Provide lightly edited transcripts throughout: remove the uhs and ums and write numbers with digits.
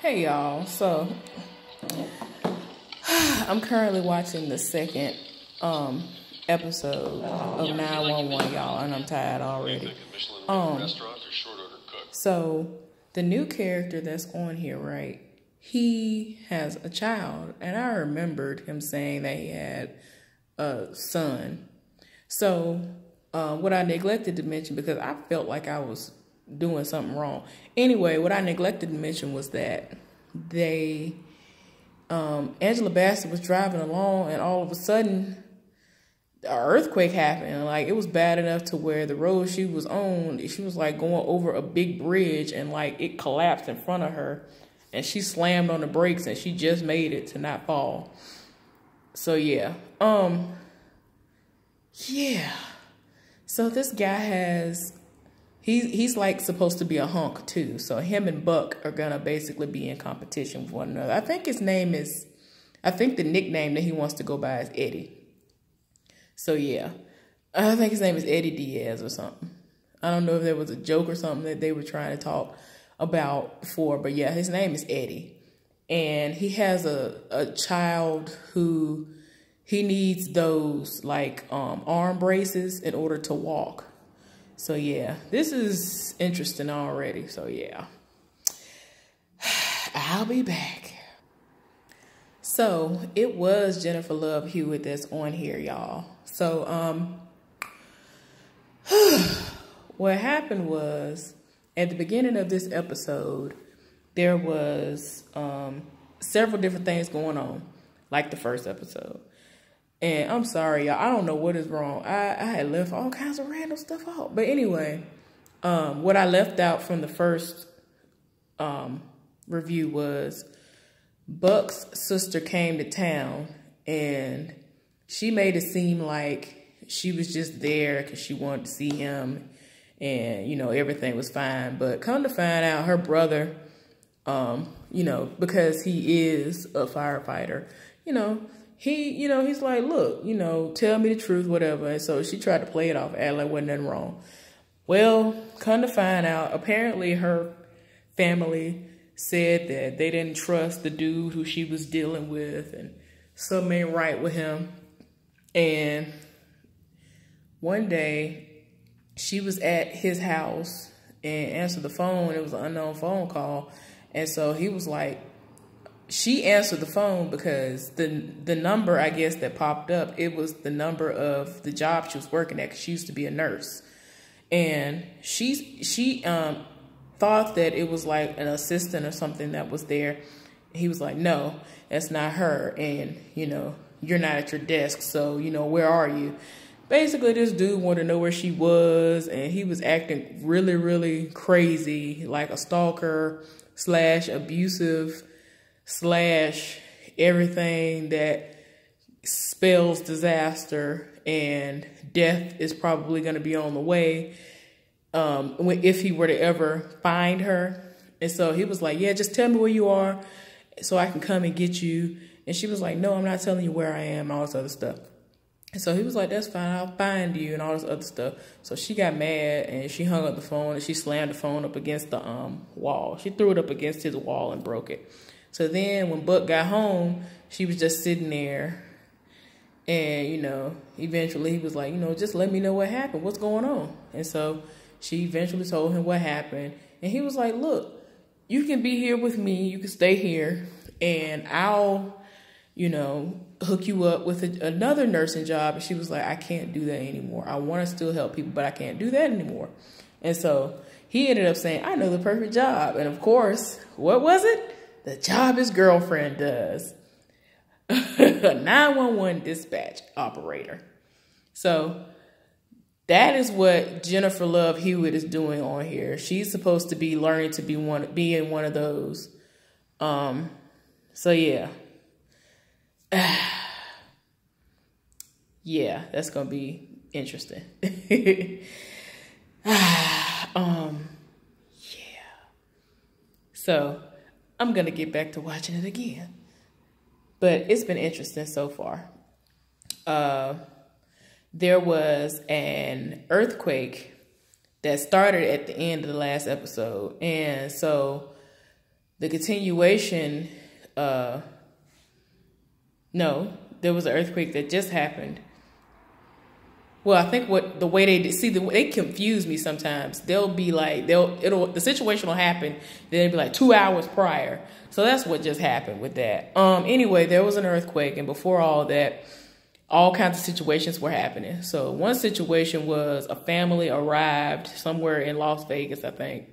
Hey y'all, so I'm currently watching the second episode of 911, y'all, and I'm tired already. So the new character that's on here, right? He has a child, and I remembered him saying that he had a son. So what I neglected to mention, because I felt like I was doing something wrong. Anyway, what I neglected to mention was that Angela Bassett was driving along, and all of a sudden an earthquake happened. Like, it was bad enough to where the road she was on, she was like going over a big bridge, and like it collapsed in front of her, and she slammed on the brakes, and she just made it to not fall. So yeah. So this guy has, he's like supposed to be a hunk too. So him and Buck are gonna basically be in competition with one another. I think the nickname that he wants to go by is Eddie. So yeah, I think his name is Eddie Diaz or something. I don't know if there was a joke or something that they were trying to talk about before, but yeah, his name is Eddie. And he has a child who, he needs those like arm braces in order to walk. So yeah, this is interesting already. So yeah, I'll be back. So it was Jennifer Love Hewitt that's on here, y'all. So what happened was, at the beginning of this episode, there was several different things going on, like the first episode. And I'm sorry, y'all, I don't know what is wrong. I had left all kinds of random stuff out. But anyway, what I left out from the first review was Buck's sister came to town, and she made it seem like she was just there because she wanted to see him, and, you know, everything was fine. But come to find out, her brother, you know, because he is a firefighter, you know, he's like, look, you know, tell me the truth, whatever. And so she tried to play it off, act like wasn't nothing wrong. Well, come to find out, apparently her family said that they didn't trust the dude who she was dealing with, and something ain't right with him. And one day she was at his house and answered the phone. It was an unknown phone call. And so he was like, she answered the phone because the number, I guess, that popped up, it was the number of the job she was working at, because she used to be a nurse. And she thought that it was like an assistant or something that was there. He was like, no, that's not her. And, you know, you're not at your desk, so, you know, where are you? Basically, this dude wanted to know where she was, and he was acting really, really crazy, like a stalker / abusive / everything that spells disaster, and death is probably going to be on the way if he were to ever find her. And so he was like, yeah, just tell me where you are so I can come and get you. And she was like, no, I'm not telling you where I am, all this other stuff. And so he was like, that's fine, I'll find you, and all this other stuff. So she got mad, and she hung up the phone, and she slammed the phone up against the wall. She threw it up against his wall and broke it. So then when Buck got home, she was just sitting there. And, you know, eventually he was like, you know, just let me know what happened. What's going on? And so she eventually told him what happened. And he was like, look, you can be here with me. You can stay here. And I'll, you know, hook you up with another nursing job. And she was like, I can't do that anymore. I want to still help people, but I can't do that anymore. And so he ended up saying, I know the perfect job. And of course, what was it? The job his girlfriend does. A 911 dispatch operator. So that is what Jennifer Love Hewitt is doing on here. She's supposed to be learning to be in one of those. So yeah. Yeah, that's gonna be interesting. Yeah. So I'm gonna get back to watching it again. But it's been interesting so far. There was an earthquake that started at the end of the last episode. And so the continuation, no, there was an earthquake that just happened. Well, I think the way they confuse me sometimes. They'll be like, the situation will happen, then it'll be like 2 hours prior. So that's what just happened with that. Anyway, there was an earthquake, and before all that, all kinds of situations were happening. So one situation was a family arrived somewhere in Las Vegas, I think.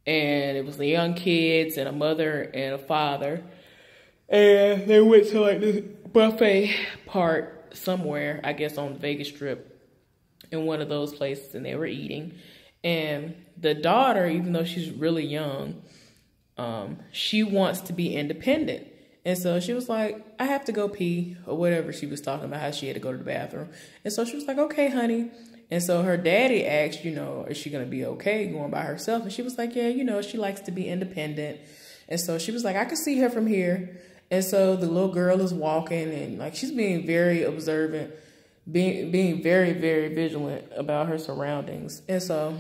And it was the young kids and a mother and a father. And they went to like this buffet part somewhere, I guess on the Vegas Strip, in one of those places, and they were eating. And the daughter, even though she's really young, she wants to be independent. And so she was like, I have to go pee, or whatever she was talking about, how she had to go to the bathroom. And so she was like, okay, honey. And so her daddy asked, is she going to be okay going by herself? And she was like, yeah, she likes to be independent. And so she was like, I can see her from here. And so the little girl is walking, and like she's being very observant, being very, very vigilant about her surroundings. And so,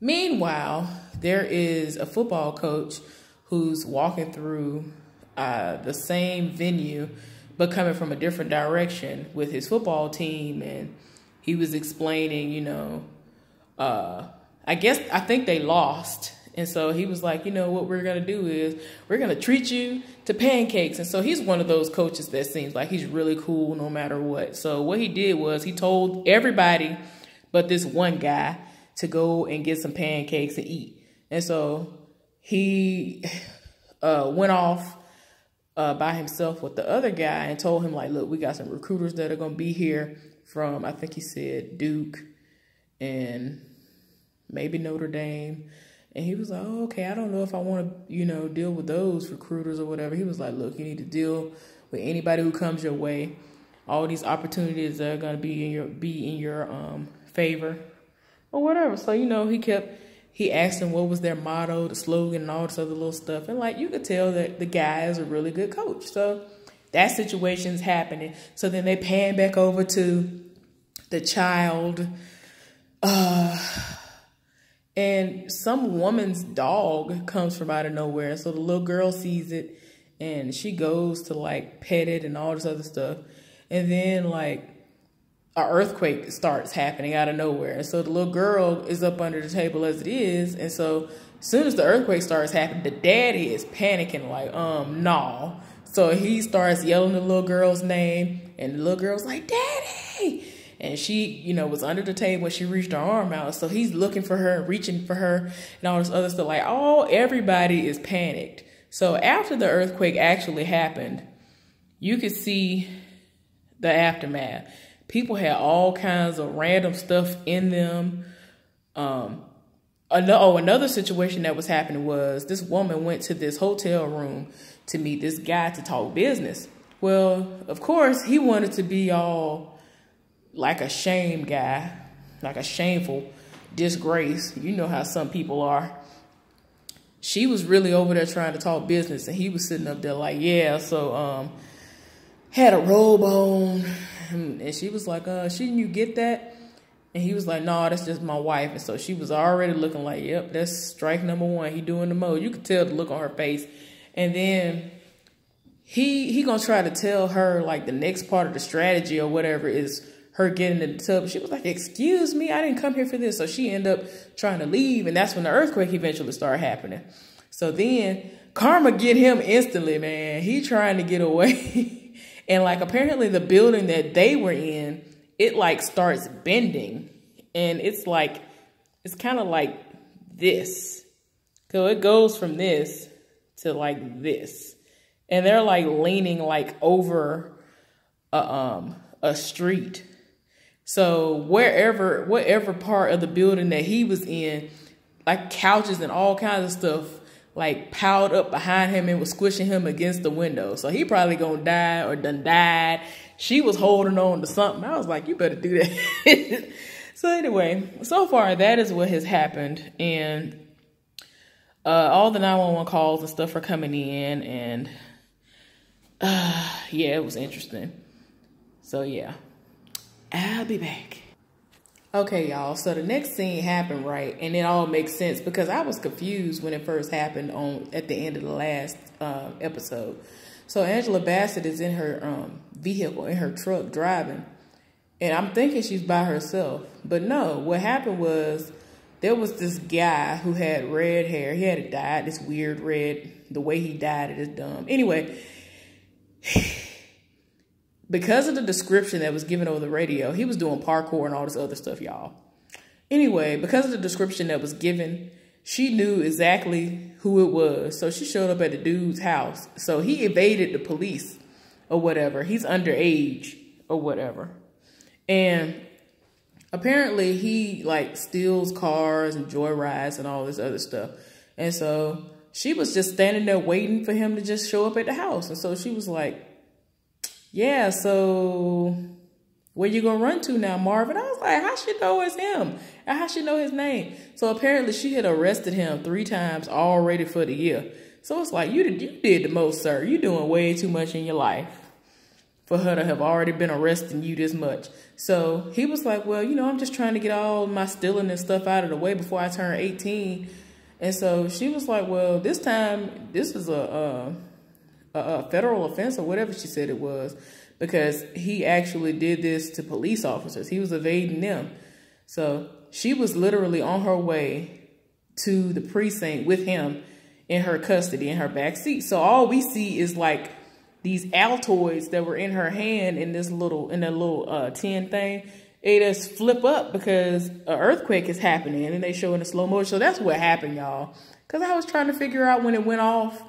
meanwhile, there is a football coach who's walking through the same venue, but coming from a different direction with his football team. And he was explaining, I think they lost. And so he was like, what we're going to do is we're going to treat you to pancakes. And so he's one of those coaches that seems like he's really cool no matter what. So what he did was he told everybody but this one guy to go and get some pancakes and eat. And so he went off by himself with the other guy and told him, like, look, we got some recruiters that are going to be here from, I think he said, Duke and maybe Notre Dame. And he was like, oh, okay, I don't know if I want to, deal with those recruiters or whatever. He was like, look, you need to deal with anybody who comes your way. All these opportunities are going to be in your favor or whatever. So, he asked him what was their motto, the slogan, and all this other little stuff. And like, you could tell that the guy is a really good coach. So that situation's happening. So then they pan back over to the child, and some woman's dog comes from out of nowhere. So the little girl sees it, and she goes to like pet it and all this other stuff. And then like an earthquake starts happening out of nowhere. And so the little girl is up under the table as it is. And so as soon as the earthquake starts happening, the daddy is panicking like, no. So he starts yelling the little girl's name, and the little girl's like, Daddy. And she, was under the table when she reached her arm out. So he's looking for her, reaching for her, and all this other stuff. Like, everybody is panicked. So after the earthquake actually happened, you could see the aftermath. People had all kinds of random stuff in them. Another situation that was happening was this woman went to this hotel room to meet this guy to talk business. Well, of course, he wanted to be all like a shame guy, like a shameful disgrace. You know how some people are. She was really over there trying to talk business, and he was sitting up there like, yeah, so had a robe on. And she was like, shouldn't you get that? And he was like, no, that's just my wife. And so she was already looking like, yep, that's strike number one. He doing the most. You could tell the look on her face. And then he gonna try to tell her like the next part of the strategy or whatever is her getting in the tub. She was like, excuse me, I didn't come here for this. So she ended up trying to leave. And that's when the earthquake eventually started happening. So then karma get him instantly, man. He trying to get away. And like apparently the building that they were in, it like starts bending. And it's like, it's kind of like this. So it goes from this to like this. And they're like leaning like over a street. So whatever part of the building that he was in, like couches and all kinds of stuff, like piled up behind him and was squishing him against the window. So he probably gonna die or done died. She was holding on to something. I was like, you better do that. So anyway, so far that is what has happened. And all the 911 calls and stuff are coming in. And yeah, it was interesting. So yeah, I'll be back. Okay, y'all. So the next scene happened, right? And it all makes sense because I was confused when it first happened at the end of the last episode. So Angela Bassett is in her vehicle, in her truck, driving. And I'm thinking she's by herself. But no, what happened was there was this guy who had red hair. He had it dyed this weird red. The way he dyed it is dumb. Anyway, because of the description that was given over the radio, he was doing parkour and all this other stuff, y'all. Anyway, because of the description that was given, she knew exactly who it was. So she showed up at the dude's house. So he evaded the police or whatever. He's underage or whatever. And apparently he like steals cars and joyrides and all this other stuff. And so she was just standing there waiting for him to just show up at the house. And so she was like, yeah, so where you gonna run to now, Marvin? I was like, how she know it's him? And how she know his name? So apparently she had arrested him 3 times already for the year. So it's like, you did the most, sir. You doing way too much in your life for her to have already been arresting you this much. So he was like, well, you know, I'm just trying to get all my stealing and stuff out of the way before I turn 18. And so she was like, well, this time, this is a federal offense or whatever she said it was, because he actually did this to police officers. He was evading them. So she was literally on her way to the precinct with him in her custody, in her back seat. So all we see is like these Altoids that were in her hand in that little tin thing. It just flip up because an earthquake is happening and they show in the slow motion. So that's what happened, y'all. Because I was trying to figure out when it went off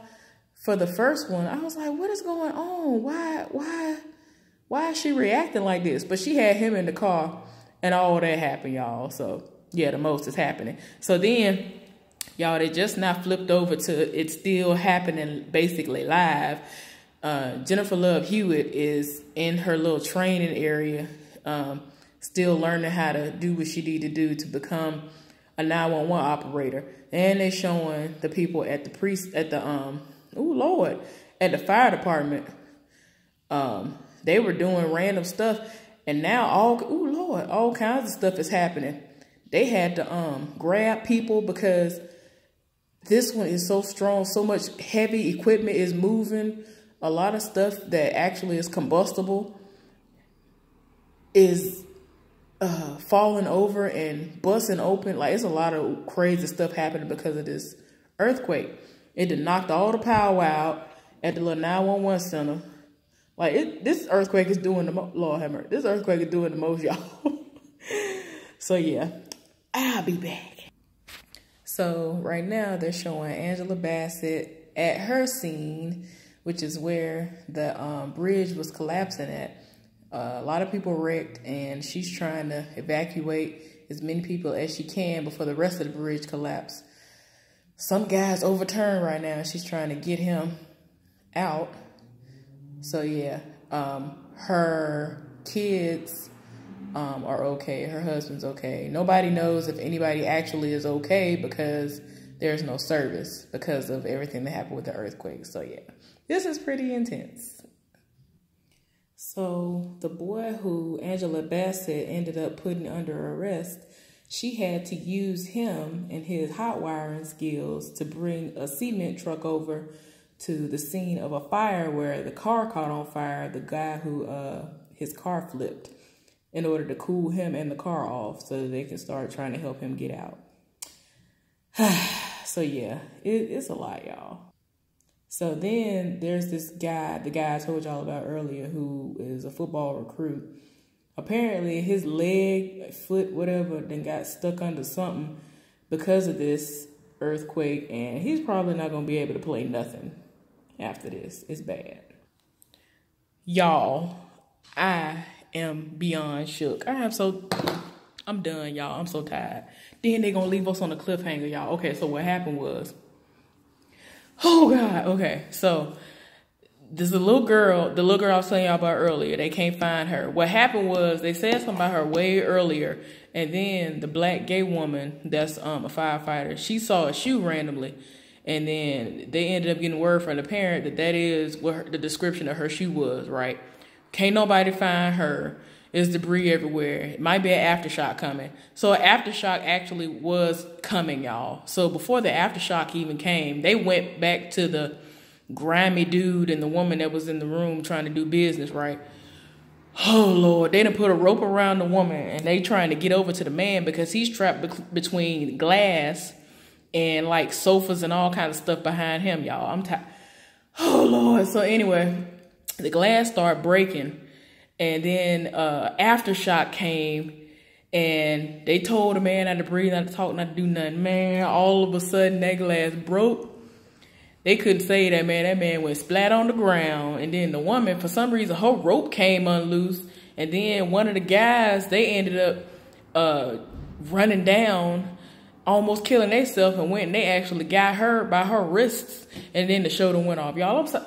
for the first one. I was like, what is going on? Why is she reacting like this? But she had him in the car and all that happened, y'all. So yeah, the most is happening. So then, y'all, they just now flipped over to it still happening basically live. Jennifer Love Hewitt is in her little training area, still learning how to do what she need to do to become a 911 operator. And they showing the people at the at the fire department. They were doing random stuff, and now all kinds of stuff is happening. They had to grab people because this one is so strong, so much heavy equipment is moving. A lot of stuff that actually is combustible is falling over and busting open. Like, it's a lot of crazy stuff happening because of this earthquake. It done knocked all the power out at the little 911 center. Like, this earthquake is doing the most. Lord have mercy. This earthquake is doing the most, y'all. So, yeah. I'll be back. So, right now, they're showing Angela Bassett at her scene, which is where the bridge was collapsing at. A lot of people wrecked, and she's trying to evacuate as many people as she can before the rest of the bridge collapse. Some guy's overturned right now. She's trying to get him out. So yeah, her kids are okay. Her husband's okay. Nobody knows if anybody actually is okay because there's no service because of everything that happened with the earthquake. So yeah, this is pretty intense. So the boy who Angela Bassett ended up putting under arrest, she had to use him and his hot wiring skills to bring a cement truck over to the scene of a fire where the car caught on fire, the guy who his car flipped, in order to cool him and the car off so that they can start trying to help him get out. So yeah, it's a lot, y'all. So then there's this guy, the guy I told y'all about earlier, who is a football recruit. Apparently his leg, foot, whatever, then got stuck under something because of this earthquake, and he's probably not going to be able to play nothing after this. It's bad. Y'all, I am beyond shook. I'm done, y'all. I'm so tired. Then they're going to leave us on a cliffhanger, y'all. Okay, so what happened was, oh God, okay, so there's the little girl I was telling y'all about earlier. They can't find her. What happened was they said something about her way earlier, and then the black gay woman that's a firefighter, she saw a shoe randomly, and then they ended up getting word from the parent that is what the description of her shoe was, right? Can't nobody find her. There's debris everywhere. It might be an aftershock coming. So an aftershock actually was coming, y'all. So before the aftershock even came, they went back to the grimy dude and the woman that was in the room trying to do business, right? Oh, Lord. They done put a rope around the woman and they trying to get over to the man because he's trapped between glass and like sofas and all kinds of stuff behind him, y'all. I'm tired. Oh, Lord. So anyway, the glass started breaking. And then aftershock came, and they told the man not to breathe, not to talk, not to do nothing. Man, all of a sudden, that glass broke. They couldn't say that, man. That man went splat on the ground. And then the woman, for some reason, her rope came unloose. And then one of the guys, they ended up running down, almost killing themselves, and went and they actually got her by her wrists. And then the show done went off. Y'all, I'm sorry.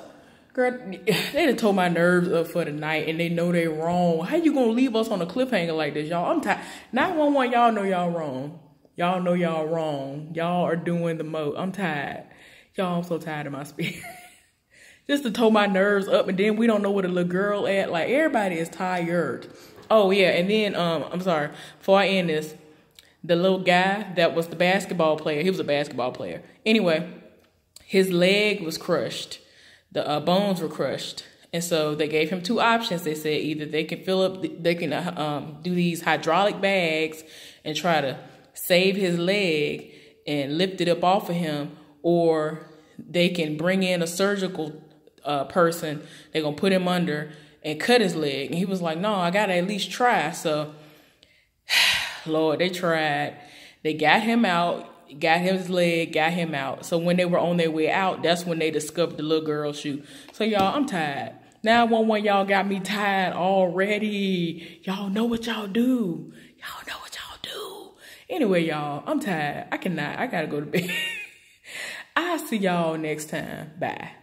Girl, they done tore my nerves up for the night, and they know they wrong. How you gonna leave us on a cliffhanger like this, y'all? I'm tired. 911, y'all know y'all wrong. Y'all know y'all wrong. Y'all are doing the most. I'm tired. Y'all, I'm so tired of my spirit. Just to tore my nerves up, and then we don't know where the little girl at. Like, everybody is tired. Oh, yeah, and then, I'm sorry. Before I end this, the little guy that was the basketball player, he was a basketball player. Anyway, his leg was crushed. The bones were crushed. And so they gave him two options. They said either they can do these hydraulic bags and try to save his leg and lift it up off of him, or they can bring in a surgical person. They're going to put him under and cut his leg. And he was like, no, I got to at least try. So, Lord, they tried. They got him out. Got his leg, got him out. So when they were on their way out, that's when they discovered the little girl's shoe. So y'all, I'm tired. 911, y'all got me tired already. Y'all know what y'all do. Y'all know what y'all do. Anyway, y'all, I'm tired. I gotta go to bed. I'll see y'all next time. Bye.